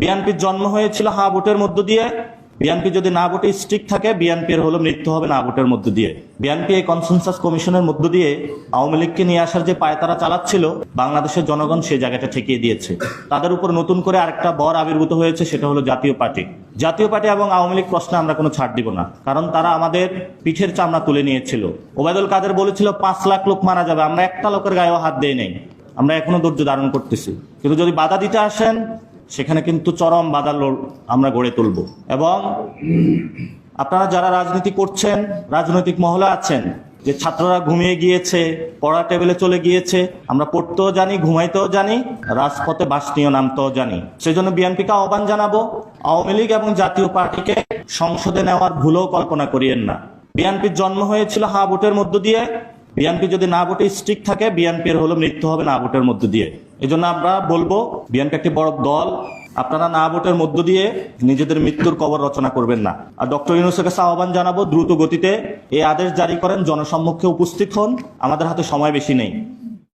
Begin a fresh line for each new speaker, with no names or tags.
বিএনপির জন্ম হয়েছিল হা ভোটের মধ্য দিয়ে। বিএনপি যদি না ভোটে স্টিক থাকে, বিএনপির হলো মৃত্যু হবে না ভোটের মধ্য দিয়ে। বিএনপি এই কনসেনসাস কমিশনের মধ্য দিয়ে আওয়ামী লীগকে নিয়ে আসার যে পায়তারা চালাচ্ছিল, বাংলাদেশের জনগণ সেই জায়গাটা ঠেকিয়ে দিয়েছে। তাদের উপর নতুন করে আরেকটা বর আবির্ভূত হয়েছে, সেটা হলো জাতীয় পার্টি। জাতীয় পার্টি এবং আওয়ামী লীগ প্রশ্নে আমরা কোনো ছাড় দিব না, কারণ তারা আমাদের পিঠের চামড়া তুলে নিয়েছিল। ওবায়দুল কাদের বলেছিল 5 লাখ লোক মারা যাবে, আমরা একটা লোকের গায়েও হাত দিয়ে নেই। আমরা এখনো ধৈর্য ধারণ করতেছি, কিন্তু যদি বাধা দিতে আসেন সেখানে কিন্তু চরম বাধা আমরা গড়ে তুলব। এবং আপনারা যারা রাজনীতি করছেন, রাজনৈতিক মহলে আছেন, যে ছাত্ররা ঘুমিয়ে গিয়েছে, পড়া টেবিলে চলে গিয়েছে, আমরা পড়তেও জানি, ঘুমাইতেও জানি, রাজপথে বাস নিয়ে নামতেও জানি। সেই জন্য বিএনপিকে আহ্বান জানাবো, আওয়ামী লীগ এবং জাতীয় পার্টিকে সংসদে নেওয়ার ভুলও কল্পনা করিয়েন না। বিএনপির জন্ম হয়েছিল হা ভোটের মধ্য দিয়ে। বিএনপি যদি না ভোটে স্টিক থাকে, বিএনপির হলো মৃত্যু হবে না ভোটের মধ্য দিয়ে। এই জন্য আমরা বলবো, বিএনপি একটি বড় দল, আপনারা না ভোটের মধ্য দিয়ে নিজেদের মৃত্যুর কবর রচনা করবেন না। আর ডক্টর ইউনূসের কাছে আহ্বান জানাবো, দ্রুত গতিতে এই আদেশ জারি করেন, জনসম্মুখে উপস্থিত হন, আমাদের হাতে সময় বেশি নেই।